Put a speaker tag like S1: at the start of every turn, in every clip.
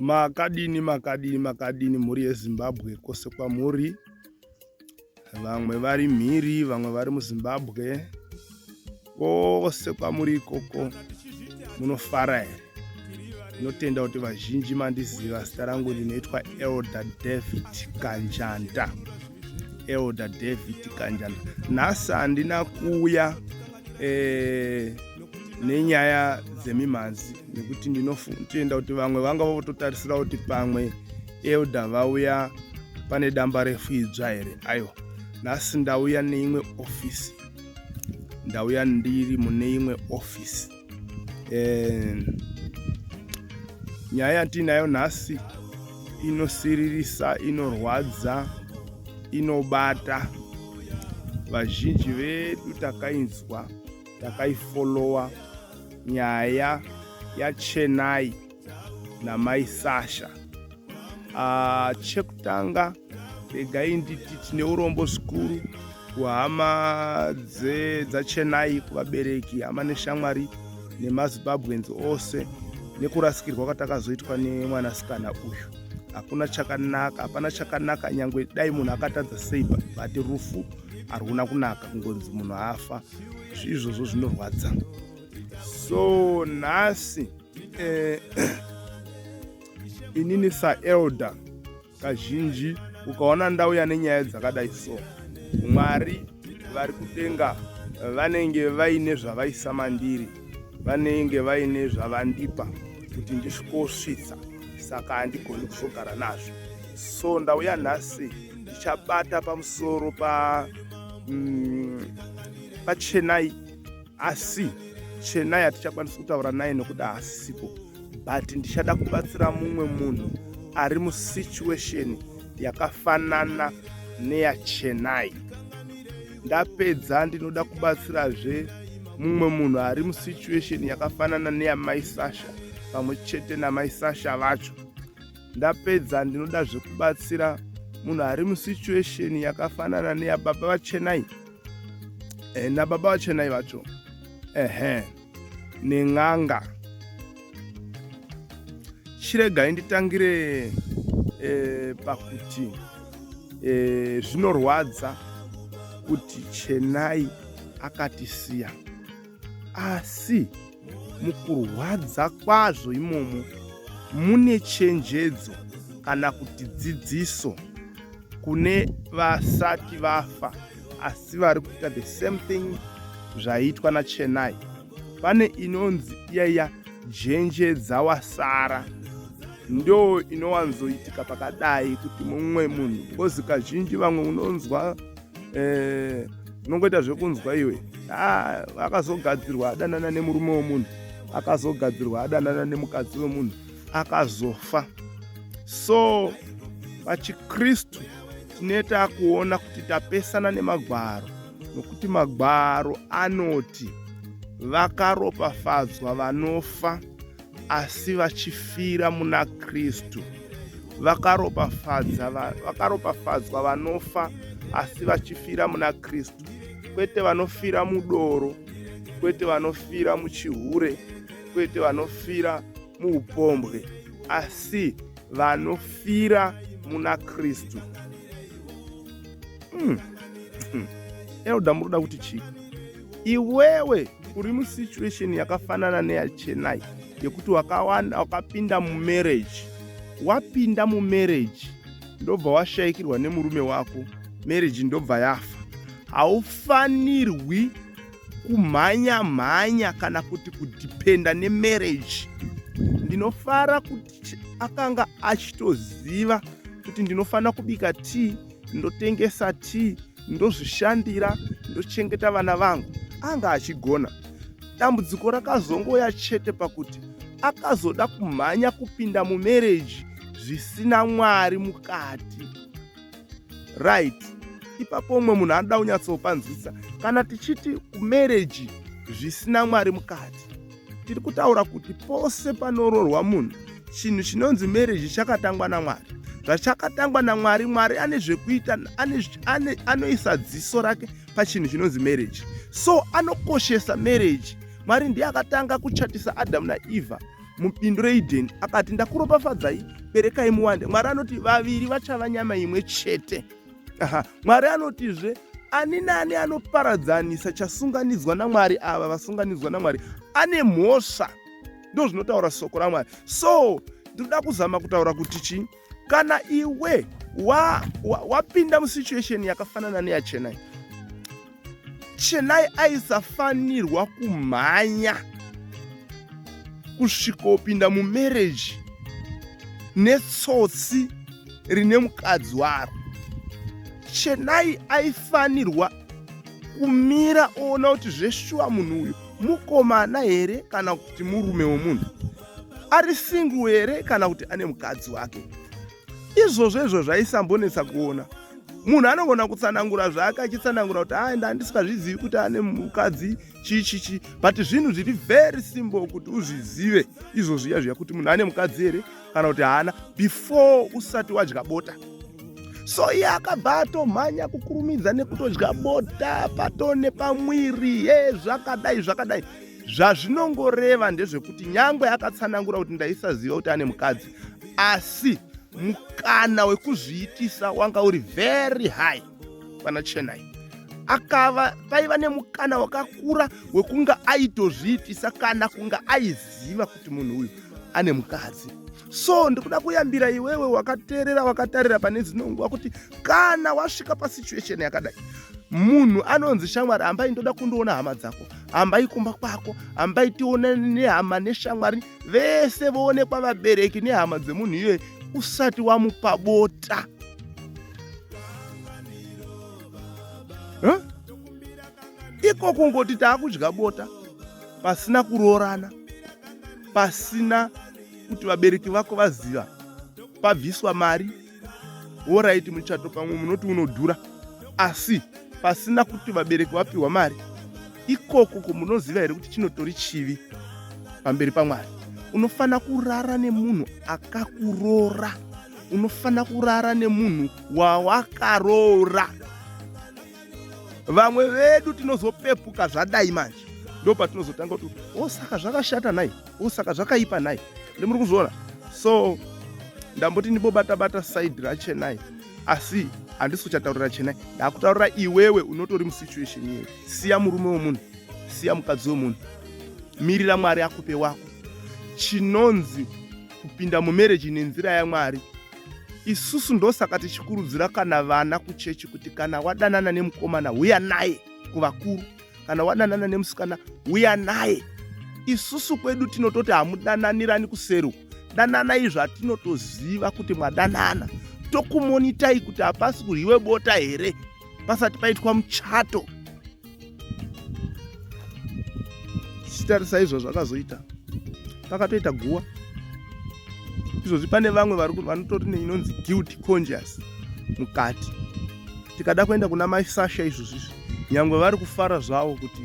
S1: Makadini mhuri yeZimbabwe kwose kwamuri. Vamwe vari mhiri, vamwe vari muZimbabwe. Kwose kwamuri ikoko munofara here? Ndinotenda kuti vazhinji mandiziva. Zita rangu rinoitwa Elder David Kanjanda. Elder David Kanjanda. Nhasi handina kuuya nenyaya dzemimhanzi nekuti ndinotenda kuti vamwe vanga vototarisira kuti pamwe Elder vauya pane damba refu idzva here. Aiwa, nhasi ndauya neimwe ofisi. Ndauya ndiri mune imwe ofisi. Nyaya yatinayo nhasi inosiririsa, inorwadza, inobata. Vazhinji vedu takainzwa, takaifollowa nyaya yaChennai naMai Sasha. Chekutanga regai nditi tine urombo zvikuru kuhama dzaChennai, kuvabereki, hama neshamwari nemaZimbabweans ose nekurasikirwa kwatakazoitwa nemwanasikana uyu. Hapana chakanaka nyangwe dai munhu akatadza sei, but rufu haruna kunaka, kungonzi munhu afa. Izvozvo zvinorwadza. So nhasi inini saElder kazhinji ukaona ndauya nenyaya dzakadai so, Mwari vari kudenga vanenge vaine zvavaisa mandiri, vanenge vaine zvavandipa kuti ndisvikosvitsa, saka handigoni kuzogara nazvo. So ndauya nhasi ndichabata pamusoro paChennai, asi Chennai hatichakwanisi kutaura naye nokuda haasisipo, but ndichada kubatsira mumwe munhu ari musituation yakafanana neyaChennai. Ndapedza ndinoda kubatsirazve mumwe munhu ari musituation yakafanana neyaMai Sasha pamwe chete naMai Sasha vacho. Ndapedza ndinodazve kubatsira munhu ari musituation yakafanana neyababa vaChennai nababa vaChennai vacho, nen'anga. Chiregai nditangire pakuti zvinorwadza kuti Chennai akatisiya, asi mukurwadza kwazvo imomo mune chenjedzo kana kuti dzidziso kune vasati vafa asi vari kuita the same thing zvaiitwa naChennai. Pane inonzi iyaya njenjedza wasara, ndo inowanzoitika pakadai kuti mumwe munhu, kozi kazhinji vamwe unonzwa unongoita zvekunzwa iwe akazogadzirwa adanana nemurume womunhu, akazogadzirwa adanana nemukadzi wemunhu, akazofa. So pachiKristu tineta kuona kuti tapesana nemagwaro, nokuti magwaro anoti vakaropafadzwa vanofa asi vachifira muna Kristu. Vakaropafadzwa vanofa asi vachifira muna Kristu, kwete vanofira mudoro, kwete vanofira muchihure, kwete vanofira muupombwe, asi vanofira muna Kristu. Elder muruda kuti chii? Iwewe uri musituation yakafanana neyaChennai yekuti wakapinda mumarriage. Wapinda mumarriage ndobva washayikirwa nemurume wako, marriage ndobva yafa. Haufanirwi kumhanya kana kuti kudipenda nemarriage. Ndinofara kuti akanga achitoziva kuti ndinofanira kubika tea, ndotengesa tea, ndozvishandira, ndochengeta vana vangu, anga achigona. Dambudziko rakazongoya chete pakuti akazoda kumhanya kupinda mumarriage zvisina Mwari mukati. Right? Ipapo umwe munhu anoda kunyatsopanzwisa. Kana tichiti kumarriage zvisina Mwari mukati, tiri kutaura kuti pose panoroorwa munhu, chinhu chinonzi marriage chakatangwa naMwari. Zvachakatangwa naMwari, Mwari ane zvekuita, anoisa dziso rake pachinhu chinonzi marriage. So anokoshesa marriage. Mwari ndiye akatanga kuchatisa Adamu naEvha mubindu reEdheni akati ndakuropafadzai, berekai muwande. Mwari anoti vaviri vachava nyama imwe chete. Mwari anotizve ani nani anoparadzanisa chasunganidzwa naMwari, ava vasunganidzwa naMwari ane mhosva. Ndo zvinotaura soko raMwari. So ndinoda kuzama kutaura kuti chi, kana iwe wapinda musituation yakafanana neyaChenai, Chenai aisafanirwa kumhanya kusvikopinda mumereji netsotsi rine mukadzi waro. Chenai aifanirwa kumira oona kuti zveshuwa munhu uyu mukomana here kana kuti murume womunhu, ari single here kana kuti ane mukadzi wake. Izvozvo zvaisambonetsa kuona. Munhu anogona kutsanangura zvake achitsanangura kuti handisingazvizivi kuti ane mukadzi chichichi, but zvinhu zviri very simple kuti uzvizive izvozviya zviya kuti munhu ane mukadzi here kana kuti haana before usati wadya bota. So iye akabva atomhanya kukurumidza nekutodya bota patone pamwiri zvakadai. Zvazvinongoreva ndezvekuti nyangwe akatsanangura kuti ndaisaziva kuti ane mukadzi, asi mukana wekuzviitisa wanga uri very high pana Chenai. Paiva nemukana wakakura wekunga aitozviitisa kana kunga aiziva kuti munhu uyu ane mukadzi. So ndikuda kuyambira iwewe wakateerera wakatarira pane dzinonguva kuti kana wasvika pasituation yakadai, munhu anonzi shamwari, hambai ndoda kundoona hama dzako, hambai kumba kwako, hambai tione nehama neshamwari vese voonekwa vabereki nehama dzemunhu iye usati wamupa bota. Iko kungoti taakudya bota pasina kuroorana, pasina kuti vabereki vako vaziva, pabviswa mari, woraiti muchato pamwe munoti unodhura, asi pasina kuti vabereki vapiwa mari. Ikoko munoziva here kuti chinotori chivi pamberi paMwari. Unofana kurara nemunhu akakuroora, unofana kurara nemunhu wawakaroora. Vamwe vedu tinozopepuka zvadai manje, ndo patinozotanga kuti saka zvakashata nai, saka zvakaipa nai. Ndimuri kuzviona. So ndamboti ndibobata side raChenai, asi handisi kuchataurira Chenai, ndakutaurira iwewe unotori musituation iyeyo. Siya murume womunhu, siya mukadzi womunhu, mirira Mwari akupe wako. Chinonzi kupinda mumereji nenzira yaMwari, isusu ndosaka tichikurudzira kana vana kuchechi kuti kana wadanana nemukomana uya naye kuvakuru, kana wadanana nemusikana uya naye. Isusu kwedu tinototi hamudananirani kuseru, dananai zvatinotoziva kuti mwadanana, tokumonitai kuti hapasi kuryiwe bota here pasati paitwa muchato. Tichitarisa izvo zvakazoita pakatoita guwa. Izvozvi pane vamwe vanotori neinonzi guilty conscious mukati. Tikada kuenda kuna mai Sasha izvozvi, nyangwe vari kufara zvavo kuti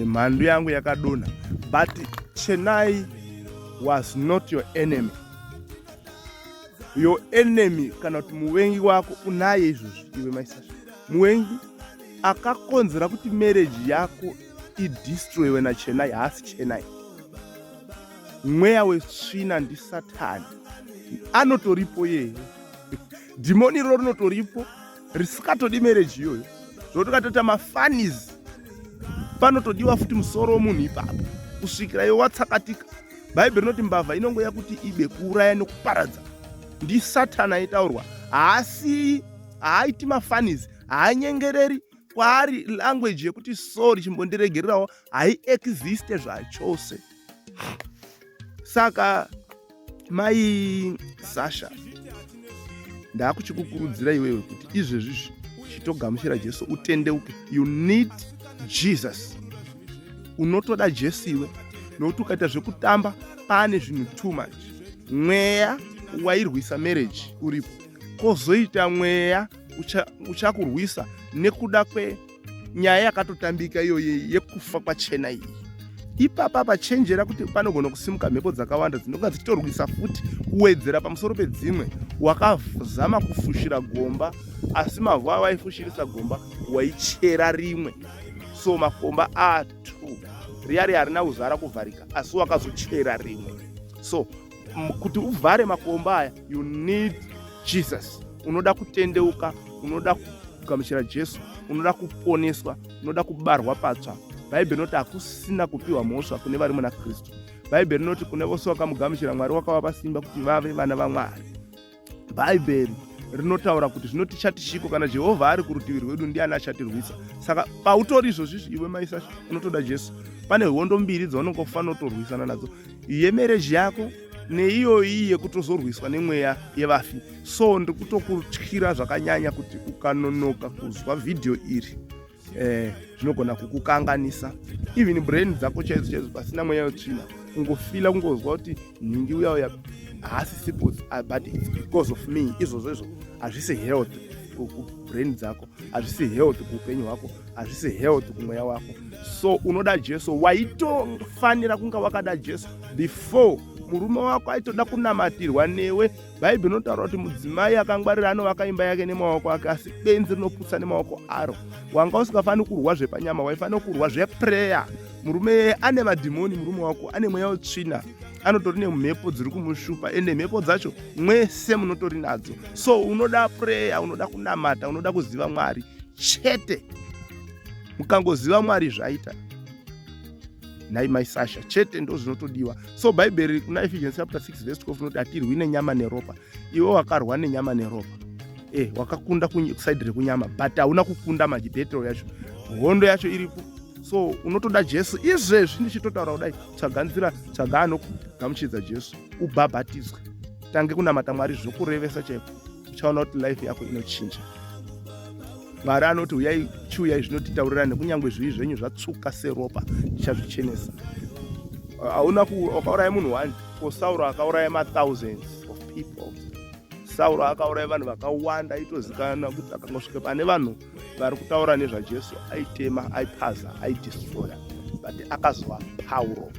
S1: mhando yangu yakadonha, but Chenai was not your enemy. Your enemy kana kuti muvengi wako unaye izvozvi iwe mai Sasha. Muvengi akakonzera kuti marriage yako idestroywe naChenai haasi Chenai. Mweya wetsvina ndiSatani, anotoripo yeye. Dhimoni iro rinotoripo risikatodi marriage iyoyo, zvokuti ukatoita mafanizi panotodiwa futi musoro womunhu ipapo kusvikira iwe watsakatika. Bhaibheri rinoti mbavha inongoya kuti ibe, kuuraya nekuparadza. NdiSatani aitaurwa, haaiti mafanizi, haanyengereri. Kwaari language yekuti sorry chimbondiregererawo haiexiste zvachose. Saka mai Sasha, ndakuchikukurudzira iwewe kuti izvezvi chitogamuchira Jesu utendeuke. You need Jesus. Unotoda Jesu iwe, nokuti ukaita zvekutamba pane zvinhu too much. Mweya wairwisa marriage uripo, kozoita mweya uchakurwisa nekuda kwenyaya yakatotambika iyoyo yekufa kwaChenai iyi. Ipapa pachenjera kuti panogona kusimuka mhepo dzakawanda dzinonga dzichitorwisa futi kuwedzera pamusoro pedzimwe. Wakazama kufushira gomba, asi mavhu awaifushirisa gomba waichera rimwe. So makomba atu riya harina kuzara kuvharika, asi wakazochera rimwe. So kuti uvhare makomba aya, you need Jesus. Unoda kutendeuka, unoda kugamuchira Jesu, unoda kuponeswa, unoda kubarwa patsva. Bhaibheri rinoti hakusina kupiwa mhosva kune vari muna Kristu. Bhaibheri rinoti kune vose vakamugamuchira, Mwari wakavapa simba kuti vave vana vaMwari. Bhaibheri rinotaura kuti zvinotichati chiko kana Jehovha ari kurutivi rwedu ndiani achatirwisa. Saka pautori izvozvi iwe Maisasha unotoda Jesu. Pane hondo mbiri dzaunongofanira kutorwisana nadzo, yemereji yako neiyo iyi yekutozorwiswa nemweya yevafi. So ndikutokutyira zvakanyanya kuti ukanonoka kuzwa vhidhiyo iri zvinogona kukukanganisa even brain dzako chaidzo pasina mweya wetsvina, ungofila kungozwa kuti nhingi uya haasi sipo, but it's because of me. Izvozvo hazvisi health kubrain dzako, hazvisi health kuupenyu hwako, hazvisi health kumweya wako. So unoda Jesu. Waitofanira kunga wakada Jesu before murume wako aitoda kunamatirwa newe. Bhaibheri rinotaura kuti mudzimai akangwarira anovaka imba yake nemaoko ake, asi benzi rinoputsa nemaoko aro. Wanga usingafaniri kurwa zvepanyama, waifanira kurwa zveprayer. Murume ane madhimoni, murume wako ane mweya wetsvina, anotori nemhepo dziri kumushupa, ende mhepo dzacho mwese munotori nadzo. So unoda prayer, unoda kunamata, unoda kuziva Mwari chete. Mukangoziva Mwari zvaita, nhai Maisasha, chete ndo zvinotodiwa. So Bhaibheri kuna Ephesians chapter 6 verse 12 inoti hatirwi nenyama neropa. Iwe wakarwa nenyama neropa, wakakunda kusaidi rekunyama, but hauna kukunda majibhetero yacho, hondo yacho iripo. So unotoda Jesu. Izvezvi ndichitotaura kudai, tsvaga nzira, tsvaga anokugamuchidza Jesu, ubhabhatizwe, tange kunamata Mwari zvokurevesa chaiko, uchaona kuti life yako inochinja. Mwari anoti uyai chiuyai zvinotitaurira, nekunyangwe zvivi zvenyu zvatsvuka seropa ndichazvichenesa. Hauna wakauraya munhu 1, ko Sauro akauraya ma-thousands of people. Sauro akauraya vanhu vakawanda, aitozikanwa kuti akangosvika pane vanhu vari kutaura nezvaJesu aitema, aipaza, aidestroya. But akazwa Pauro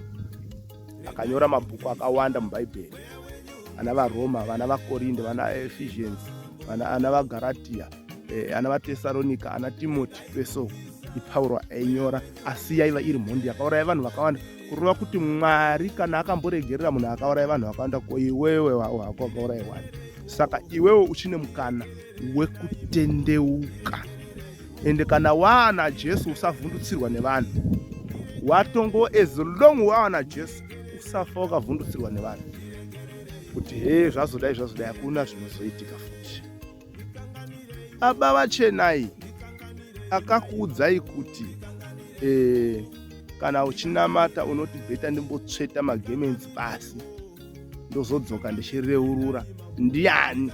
S1: akanyora mabhuku akawanda mubhaibheri, ana vaRoma, vana vaKorinde, vana Ephesians, ana vaGaratia, ana vaTesaronika, ana Timoti, peso iPauro ainyora, asi yaiva iri mhondi yakauraya vanhu vakawanda, kureva kuti Mwari kana akamboregerera munhu akauraya vanhu vakawanda, ko iwewe wako akauraya wani. Saka iwewe uchine mukana wekutendeuka, ende kana waana Jesu usavhundutsirwa nevanhu. Watongo as long waana Jesu usafa wakavhundutsirwa nevanhu kuti zvazodai hakuna zvinozoitika futi. Baba vachenai akakuudzai kuti kana uchinamata unoti bheta ndimbotsveta magemenzi pasi ndozodzoka ndichireurura. Ndiani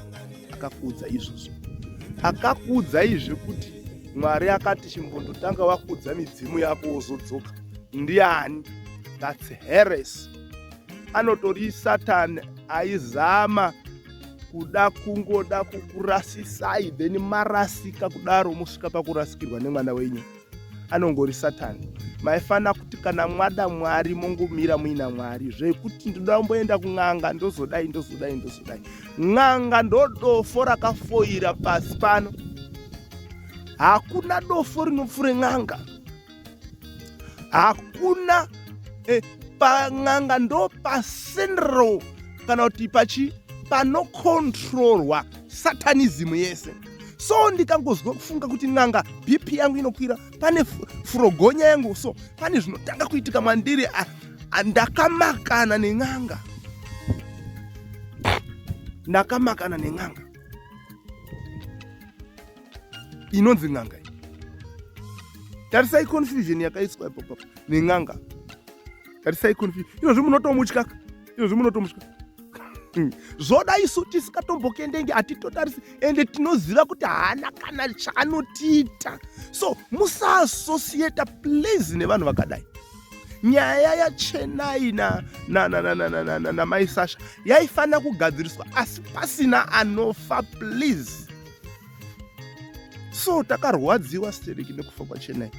S1: akakuudza izvozvo? Akakuudza izvi kuti Mwari akati chimbondotanga wakuudza midzimu yako wozodzoka. Ndiani? That's heresy. Anotori Satani aizama kuda kungoda kukurasisai, then marasika kudaro musvika pakurasikirwa nemwana wenyu. Anongori Satani. Maifana kuti kana mwada Mwari mongomira muina Mwari, zvekuti ndoda kumboenda kun'anga ndozodai. N'anga ndodofo rakafoira pasi pano. Hakuna dofo rinopfuure n'anga. Hakuna pang'anga ndo pasendro kana kuti panokontrolwa satanism yese. So ndikangozwa kufunga kuti n'anga BP yangu inokwira, pane furogonya yangu, so pane zvinotanga kuitika mandiri, ndakamakana neN'anga. Ndakamakana neN'anga. Inonzi N'anga. Tarisai confusion yakaiswa ipapo neN'anga. Tarisai confusion. Izvozvo munotomutya. Zvoda isu tisikatombokendengi atitotarisi, ende tinoziva kuti haana kana chaanotiita. So musaasociata please nevanhu vakadai. Nyaya yaChenai na Maisasha yaifanira kugadziriswa, asi pasina anofa please. So takarwadziwa stereki nekufa kwaChenai.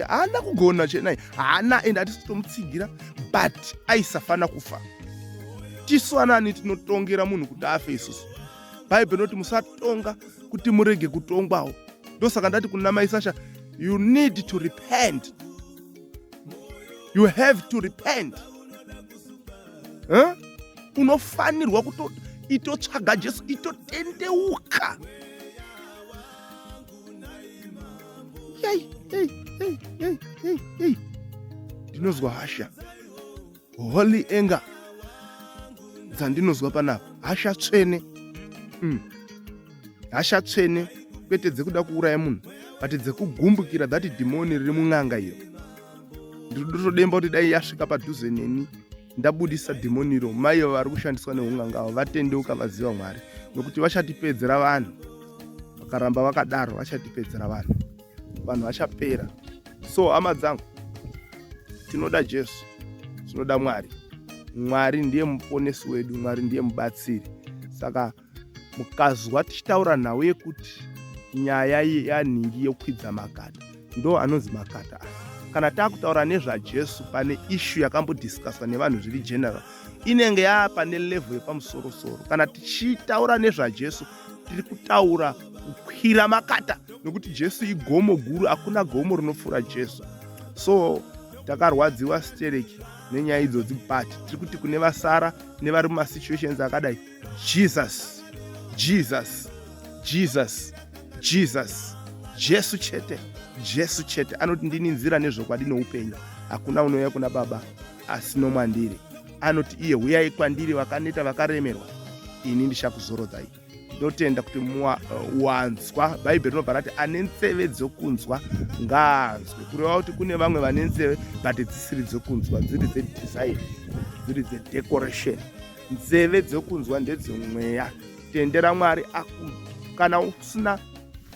S1: Haana kugona Chenai, haana, ende hatisitomutsigirira, but aisafana kufa. Tiswanani tinotongera munhu kuti afe isusu. Bhaibheri noti musatonga kuti murege kutongwawo. Ndosaka ndati kuna Maisasha, you need to repent. You have to repent. Unofanirwa itotsvaga Jesu, itotendeuka. Ndinozwa hasha, holy anger dzandinozwa panapa, hasha tsvene. Hasha tsvene, kwete dzekuda kuuraya munhu, but dzekugumbukira dhati dhimoni riri mun'anga iyo. Ndinotodemba kuti dai yasvika padhuze neni ndabudisa dhimoniro, mai vari kushandiswa neun'anga avo vatendeuka, vaziva Mwari, nokuti vachatipedzera vanhu. Vakaramba vakadaro vachatipedzera vanhu vachapera. So hama dzangu, tinoda Jesu, tinoda Mwari. Mwari ndiye muponesi wedu, Mwari ndiye mubatsiri. Saka mukazwa tichitaura nhau yekuti nyaya yanhingi yokwidza makata, ndo anonzi makata. Kana takutaura nezvaJesu pane issue yakambodiscusswa nevanhu zviri general, inenge yapane level yepamusoro-soro. Kana tichitaura nezvaJesu tiri kutaura kukwira makata, nokuti Jesu igomo guru, hakuna gomo rinopfuura Jesu. So takarwadziwa stereki nenyaya idzodzi, but tiri kuti kune vasara nevari mumasituations akadai, Jesus, Jesus, Jesus, Jesus, Jesu chete, Jesu chete. Anoti ndini nzira nezvokwadi noupenyu, hakuna unouya kuna Baba asino mwandiri. Anoti iye huyai kwandiri vakaneta vakaremerwa, ini ndichakuzorodzai. Ndotenda kuti wanzwa, Bhaibheri rinobva rati ane nzeve dzokunzwa ngaanzwe. Kureva kuti kune vamwe vane nzeve but dzisiri dzokunzwa, dziri dzedesign, dziri dzedecoration. Nzeve dzokunzwa ndedzemweya. Tendera Mwari akunzwa.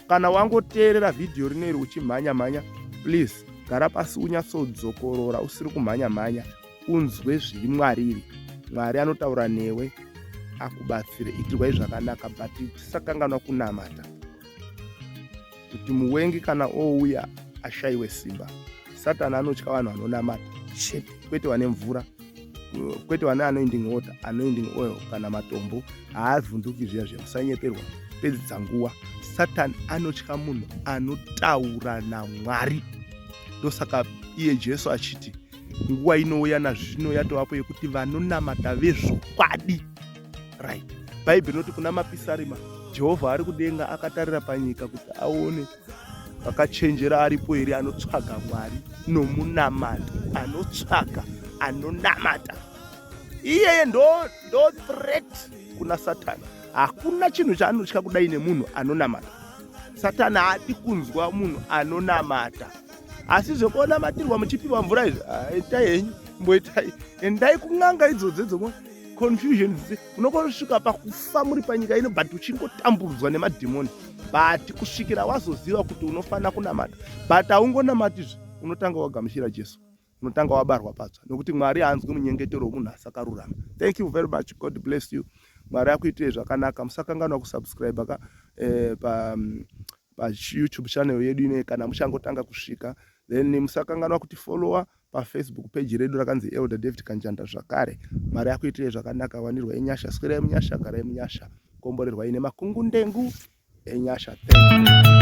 S1: Kana wangoteerera vhidhiyo rineri uchimhanya-mhanya, please gara pasi unyatsodzikorora, usiri kumhanya-mhanya, unzwe zviri mwariri. Mwari anotaura newe akubatsire, itirwai zvakanaka, but tisakanganwa kunamata. Kuti muwengi kana ouya ashayiwe simba. Satani anotya vanhu vanonamata chete, kwete vane mvura, kwete vane anoinding water, anoinding oil kana matombo. Haavhunduki zviya zviya, musanyeperwa, pedza nguva. Satani anotya munhu anotaura naMwari. Ndosaka iye Jesu achiti nguva inouya nazvino yatovapo yekuti vanonamata vezvokwadi. Right. Bhaibheri rinoti kuna mapisarima, Jehovha ari kudenga akatarira panyika kuti aone vakachenjera aripo here anotsvaga Mwari nomunamato, anotsvaga, anonamata. Iyeye ndo threat kuna Satani. Hakuna chinhu chaanotya kudai nemunhu anonamata. Satani haadi kunzwa munhu anonamata. Asi zvokonamatirwa muchipiwa mvura izvi, itai henyu, mboitai, endai kun'anga idzodzo confusion. Unokona kusvika pakufa muri panyika ino, but uchingotambudzwa nemadhimoni, but kusvikira wazoziva kuti unofanira kunamata. But haungonamatizve, unotanga wagamuchira Jesu, unotanga wabarwa patsva, nokuti Mwari haanzwi munyengetero womunhu asakarurama. Thank you very much. God bless you. Mwari akuitire zvakanaka. Musakanganwa kusubscribe pa YouTube channel yedu ine kana muchangotanga kusvika. Then musakanganwa kuti followa pa Facebook page redu rakanzi Elder David Kanjanda zvakare. Mwari akuitire zvakanaka. Wanirwa enyasha, swirai munyasha, garai munyasha, komborerwa ine makungu ndengu enyasha. Thank you.